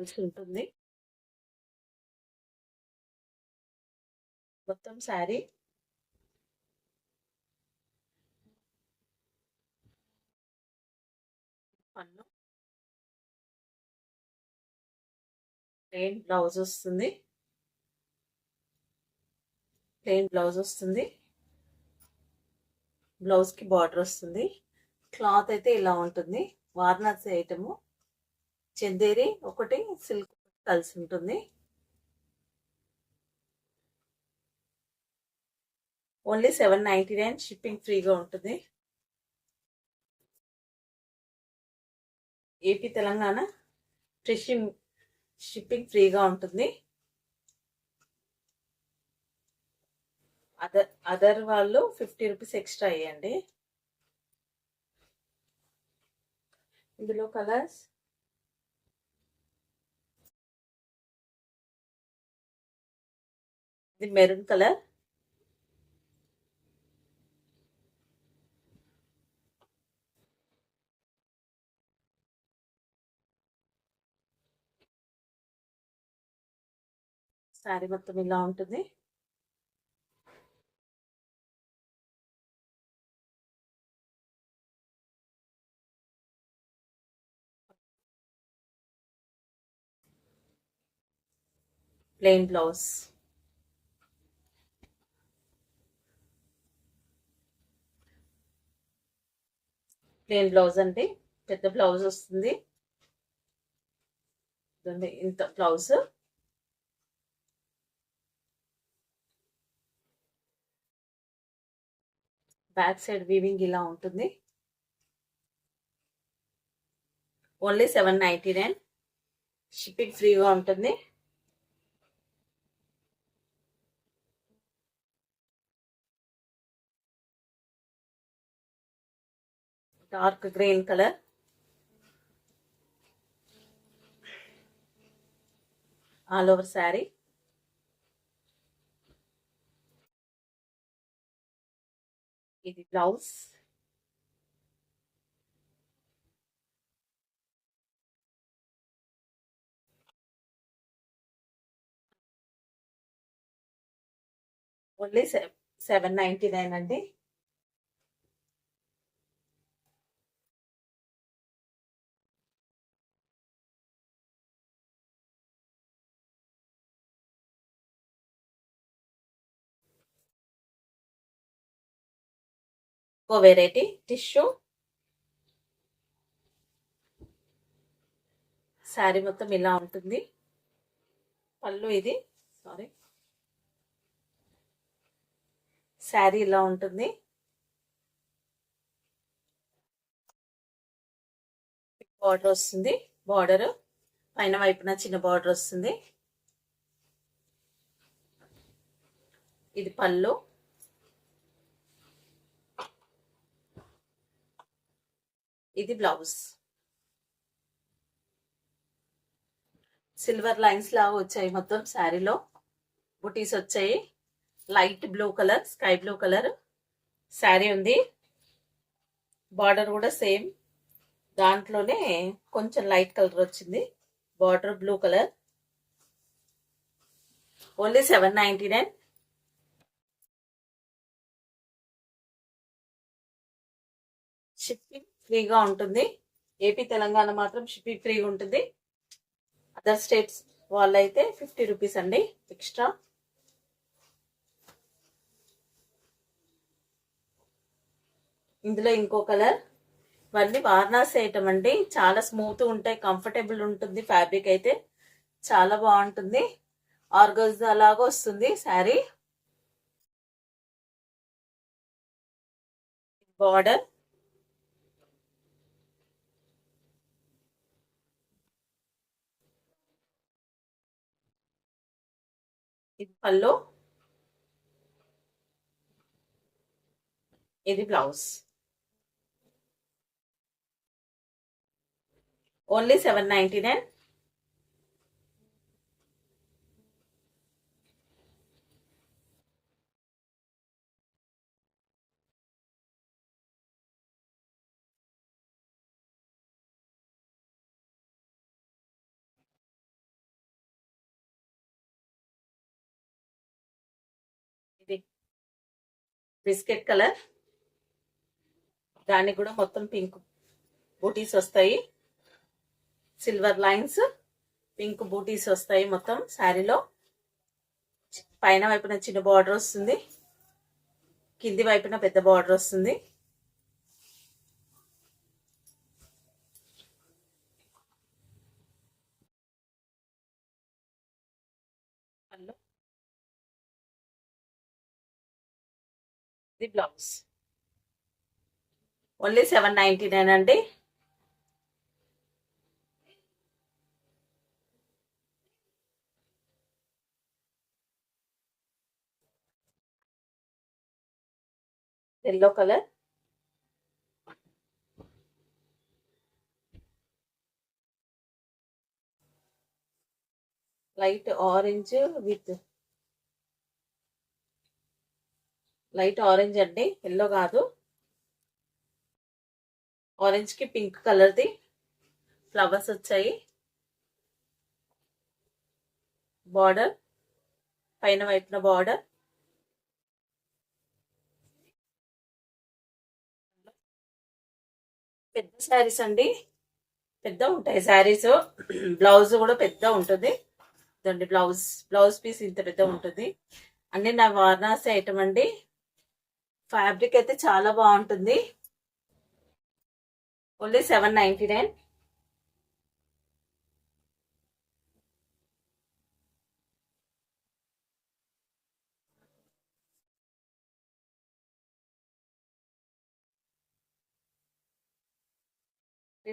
కలిసి ఉంటుంది. మొత్తం శారీ పన్ను ప్లెయిన్ బ్లౌజ్ వస్తుంది. బ్లౌజ్ కి బార్డర్ వస్తుంది. క్లాత్ అయితే ఇలా ఉంటుంది. వారణాసి ఐటము, చందేరి ఒకటి, సిల్క్ కలిసి ఉంటుంది. ఓన్లీ 799, షిప్పింగ్ ఫ్రీగా ఉంటుంది. ఏపీ తెలంగాణ షిప్పింగ్ ఫ్రీగా ఉంటుంది. అదర్ వాళ్ళు 50 రూపీస్ ఎక్స్ట్రా అయ్యండి. ఇందులో కలర్స్ ఇది మెరూన్ కలర్, శారీ మొత్తం ఇలా ఉంటుంది. ప్లెయిన్ బ్లౌజ్, అంటే పెద్ద బ్లౌజ్ వస్తుంది. ఇంత బ్లౌజ్, బ్యాక్ సైడ్ వీవింగ్ ఇలా ఉంటుంది. ఓన్లీ 799, షిప్పింగ్ ఫ్రీగా ఉంటుంది. Dark green colour, all over sari. ఇది బ్లౌజ్, ఓన్లీ 799 అండి. ఇంకో వెరైటీ టిష్యూ, శారీ మొత్తం ఇలా ఉంటుంది. పళ్ళు ఇది, శారీ ఇలా ఉంటుంది. బార్డర్ వస్తుంది. బార్డర్ పైన వైపున చిన్న బార్డర్ వస్తుంది. ఇది పళ్ళు, ఇది బ్లౌజ్. సిల్వర్ లైన్స్ లాగా వచ్చాయి మొత్తం శారీలో. బుటీస్ వచ్చాయి. Light blue colour, sky blue colour sari ఉంది. బార్డర్ కూడా సేమ్, దాంట్లోనే కొంచెం లైట్ కలర్ వచ్చింది. Border blue colour. Only 799, shipping ఫ్రీగా ఉంటుంది. ఏపీ తెలంగాణ మాత్రం షిప్పింగ్ ఫ్రీగా ఉంటుంది. అదర్ స్టేట్స్ వాళ్ళైతే 50 రూపీస్ అండి ఎక్స్ట్రా. ఇందులో ఇంకో కలర్. ఇవన్నీ వారణాసి ఐటమ్ అండి. చాలా స్మూత్ ఉంటాయి, కంఫర్టబుల్ ఉంటుంది. ఫ్యాబ్రిక్ అయితే చాలా బాగుంటుంది. ఆర్గంజా లాగా వస్తుంది శారీ. బార్డర్, ఇది పళ్ళు, ఇది బ్లౌజ్. ఓన్లీ 799. ఇది బిస్కెట్ కలర్, దానికి కూడా మొత్తం పింక్ బూటీస్ వస్తాయి, సిల్వర్ లైన్స్ పింక్ బూటీస్ వస్తాయి మొత్తం శారీలో. పైన వైపున చిన్న బార్డర్ వస్తుంది, కింది వైపున పెద్ద బార్డర్ వస్తుంది. ఇది బ్లౌజ్. ఓన్లీ 799 అండి. Yellow colour, light orange with light orange అండి, ఎల్లో కాదు. ఆరెంజ్ కి పింక్ కలర్ది ఫ్లవర్స్ వచ్చాయి. బార్డర్ పైన వైపున బార్డర్. పెద్ద శారీస్ అండి, పెద్ద ఉంటాయి శారీస్. బ్లౌజ్ కూడా పెద్ద ఉంటుంది. ఇదండి బ్లౌజ్. బ్లౌజ్ పీస్ ఇంత పెద్ద ఉంటుంది. అన్ని నా వారణాసి ఐటమ్ అండి. ఫ్యాబ్రిక్ అయితే చాలా బాగుంటుంది. ఓన్లీ 799.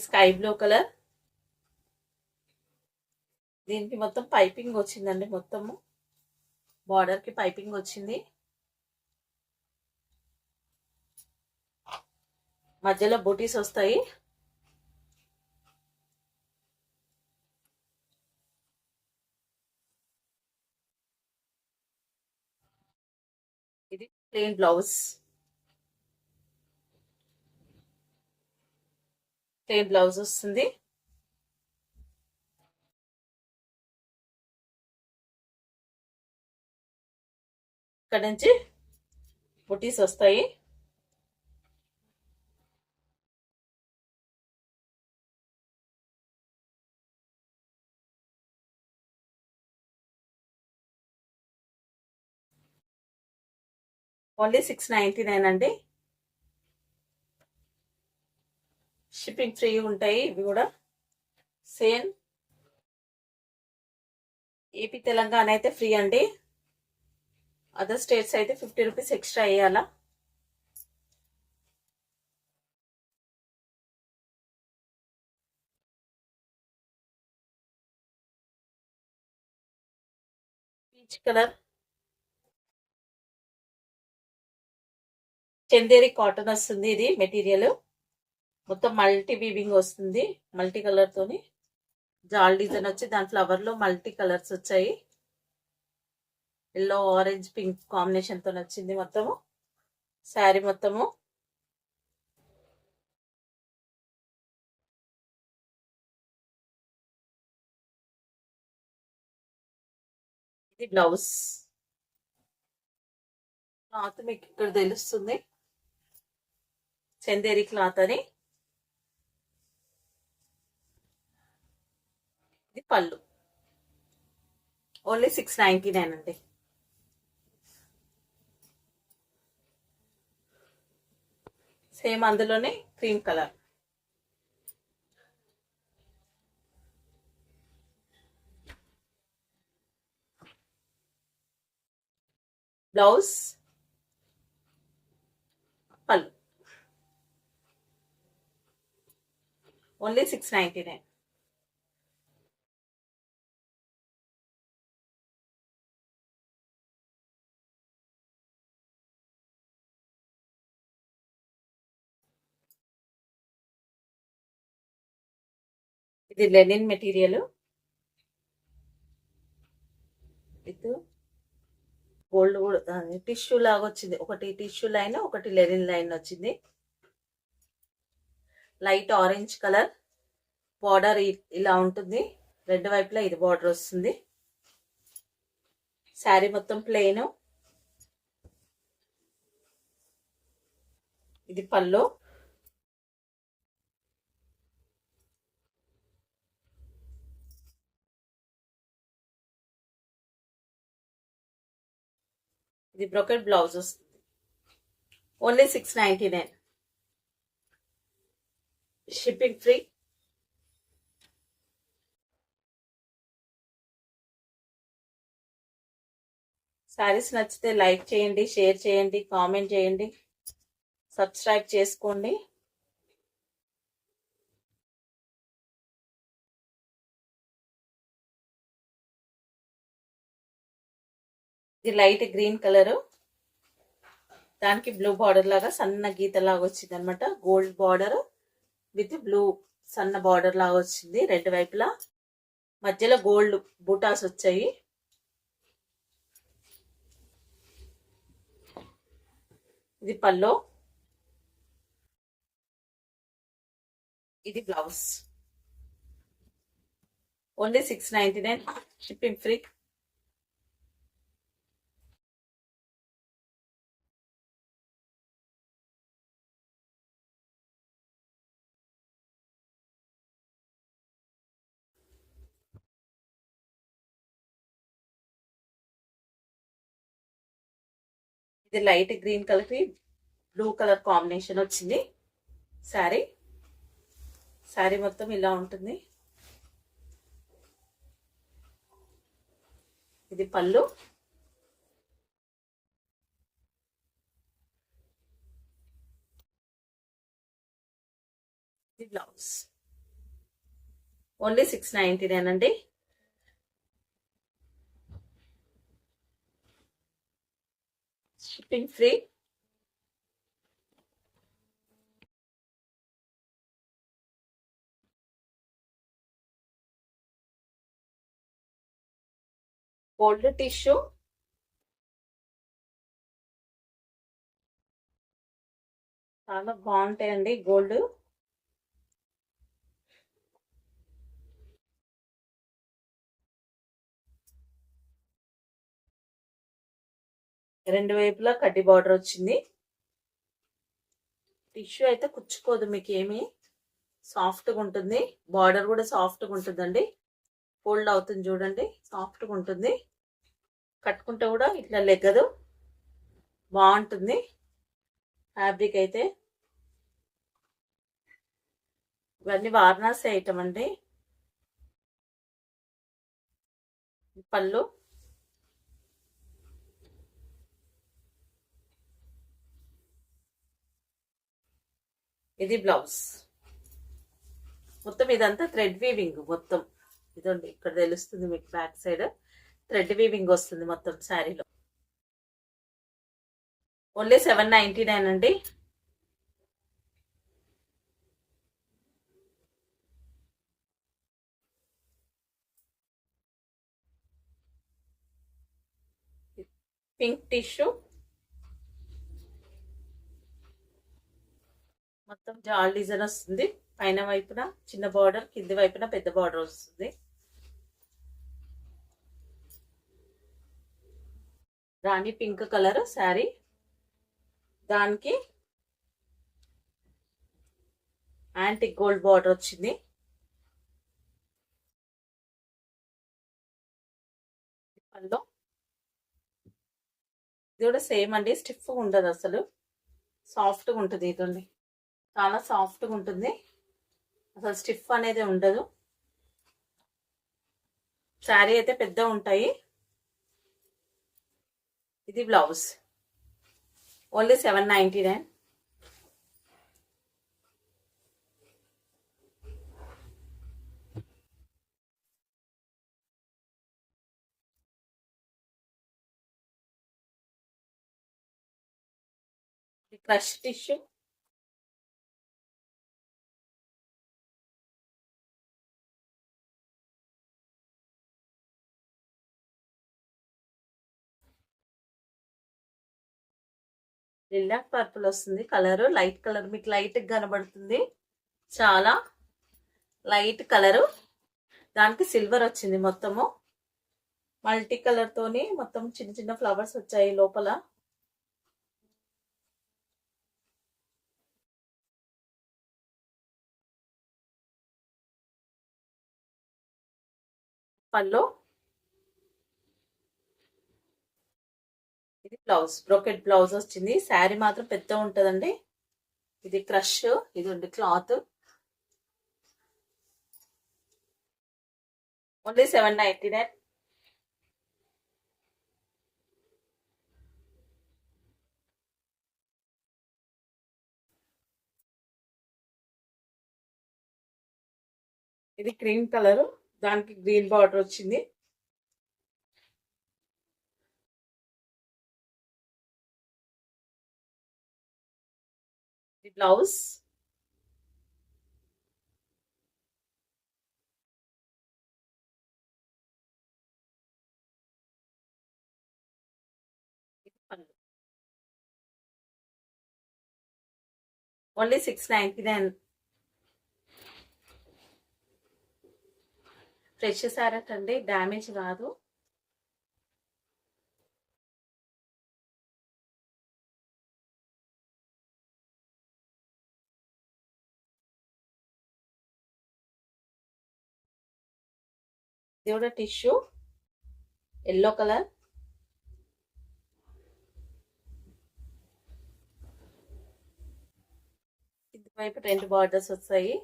స్కై బ్లూ కలర్, దీనికి మొత్తం పైపింగ్ వచ్చిందండి. మొత్తము బార్డర్ కి పైపింగ్ వచ్చింది. మధ్యలో బూటీస్ వస్తాయి. ఇది ప్లెయిన్ బ్లౌజ్. ప్లెయిన్ బ్లౌజ్ వస్తుంది. ఇక్కడ నుంచి బూటీస్ వస్తాయి. ఓన్లీ 699 అండి. షిప్పింగ్ ఫ్రీ ఉంటాయి. ఇవి కూడా సేమ్. ఏపీ తెలంగాణ అయితే ఫ్రీ అండి. అదర్ స్టేట్స్ అయితే 50 రూపీస్ ఎక్స్ట్రా వేయాలా. పీచ్ కలర్, చందేరి కాటన్ వస్తుంది. ఇది మెటీరియల్ మొత్తం మల్టీ వీవింగ్ వస్తుంది. మల్టీ కలర్ తోని జాల్ డిజైన్ వచ్చి దాని ఫ్లవర్ లో మల్టీ కలర్స్ వచ్చాయి. ఎల్లో ఆరెంజ్ పింక్ కాంబినేషన్ తో వచ్చింది మొత్తము శారీ మొత్తము. ఇది బ్లౌజ్. క్లాత్ మీకు ఇక్కడ తెలుస్తుంది, చందేరి క్లాత్ అని. ఇది పళ్ళు. ఓన్లీ 699 అండి. సేమ్ అందులోనే క్రీమ్ కలర్. బ్లౌజ్, పళ్ళు. ఓన్లీ 699. ఇది లెనిన్ మెటీరియల్ విత్ గోల్డ్ కూడా టిష్యూ లాగా వచ్చింది. ఒకటి టిష్యూ లైన్, ఒకటి లెనిన్ లైన్ వచ్చింది. Light orange colour. బార్డర్ ఇలా ఉంటుంది, రెండు వైపులా ఇది బార్డర్ వస్తుంది. శారీ మొత్తం ప్లెయిన్. ఇది పళ్ళు. ఇది బ్రోకెట్ బ్లౌజ్ వస్తుంది. ఓన్లీ 699. Shipping free. శారీస్ నచ్చితే లైక్ చేయండి, షేర్ చేయండి, కామెంట్ చేయండి, సబ్స్క్రైబ్ చేసుకోండి. ఇది లైట్ గ్రీన్ కలరు, దానికి బ్లూ బార్డర్ లాగా సన్న గీత లాగా వచ్చింది అనమాట. గోల్డ్ బార్డర్ విత్ బ్లూ సన్న బార్డర్ లాగా వచ్చింది రెండు వైపులా. మధ్యలో గోల్డ్ బూటాస్ వచ్చాయి. ఇది పల్లో. ఇది బ్లౌజ్. ఓన్లీ 699. Shipping free. ఇది లైట్ గ్రీన్ కలర్ కి బ్లూ కలర్ కాంబినేషన్ వచ్చింది శారీ. శారీ మొత్తం ఇలా ఉంటుంది. ఇది పళ్ళు. ఇది బ్లౌజ్. ఓన్లీ 699 అండి. Shipping free. Gold tissue. చాలా బాగుంటాయండి గోల్డ్. రెండు వైపులా కడ్డీ బార్డర్ వచ్చింది. టిష్యూ అయితే కుచ్చుకోదు మీకు ఏమి, సాఫ్ట్గా ఉంటుంది. బార్డర్ కూడా సాఫ్ట్గా ఉంటుందండి. ఫోల్డ్ అవుతుంది చూడండి, సాఫ్ట్గా ఉంటుంది. కట్టుకుంటే కూడా ఇట్లా లెగ్గదు, బాగుంటుంది ఫ్యాబ్రిక్ అయితే. ఇవన్నీ వారణాసి ఐటమ్ అండి. పళ్ళు. ఇది బ్లౌజ్. మొత్తం ఇదంతా థ్రెడ్ వీవింగ్ మొత్తం. ఇదండి ఇక్కడ తెలుస్తుంది మీకు, బ్యాక్ సైడ్ థ్రెడ్ వీవింగ్ వస్తుంది మొత్తం శారీలో. ఓన్లీ 799 అండి. Pink tissue. మొత్తం జాల్ డిజైన్ వస్తుంది. పైన వైపున చిన్న బార్డర్, కింది వైపున పెద్ద బార్డర్ వస్తుంది. రాణి పింక్ కలర్ శారీ, దానికి యాంటిక్ గోల్డ్ బార్డర్ వచ్చింది. పళ్ళు. ఇది కూడా సేమ్ అండి, స్టిఫ్గా ఉండదు అసలు, సాఫ్ట్గా ఉంటుంది. ఇదండి చాలా సాఫ్ట్గా ఉంటుంది, అసలు స్టిఫ్ అనేది ఉండదు. శారీ అయితే పెద్ద ఉంటాయి. ఇది blouse. Only 799. Crush tissue. Lilac purple వస్తుంది కలర్, లైట్ కలర్ మీకు లైట్ కనబడుతుంది, చాలా లైట్ కలరు. దానికి సిల్వర్ వచ్చింది మొత్తము, మల్టీ కలర్ తోని మొత్తం చిన్న చిన్న ఫ్లవర్స్ వచ్చాయి లోపల. పళ్ళు, ఇది బ్లౌజ్. బ్రోకెట్ బ్లౌజ్ వచ్చింది. శారీ మాత్రం పెద్ద ఉంటుందండి. ఇది క్రష్, ఇది ఉంది క్లాత్. ఓన్లీ 799. ఇది క్రీమ్ కలర్, దానికి గ్రీన్ బార్డర్ వచ్చింది. ఇది బ్లౌజ్. ఇది పళ్ళు. ఓన్లీ 699. ఫ్రెష్ శారీస్ అండి, డ్యామేజ్ కాదు. ఇది కూడా టిష్యూ, ఎల్లో కలర్. ఇది వైపు 2 బార్డర్స్ వస్తాయి.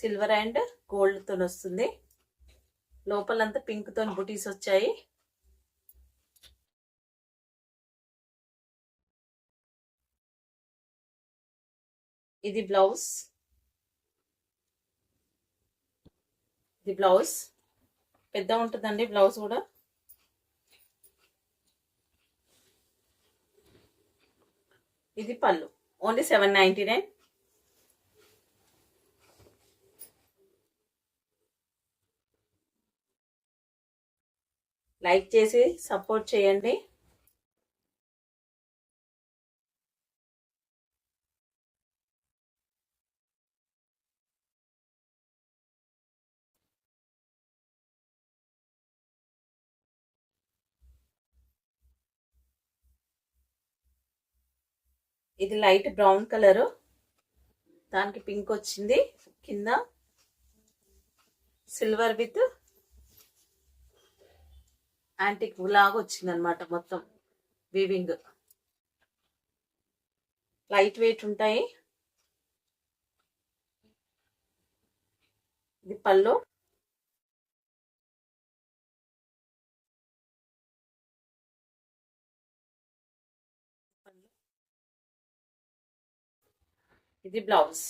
సిల్వర్ అండ్ గోల్డ్ తో వస్తుంది. లోపలంతా పింక్ తో బుటీస్ వచ్చాయి. ఇది బ్లౌజ్. ఇది బ్లౌజ్ పెద్ద ఉంటుందండి, బ్లౌజ్ కూడా. ఇది పళ్ళు. ఓన్లీ 799. లైక్ చేసి సపోర్ట్ చేయండి. ఇది లైట్ బ్రౌన్ కలర్, దానికి పింక్ వచ్చింది. కింద సిల్వర్ విత్ యాంటిక్ లాగా వచ్చింది అనమాట. మొత్తం వీవింగ్, లైట్ వెయిట్ ఉంటాయి. ఇది పళ్ళు. ఇది బ్లౌజ్.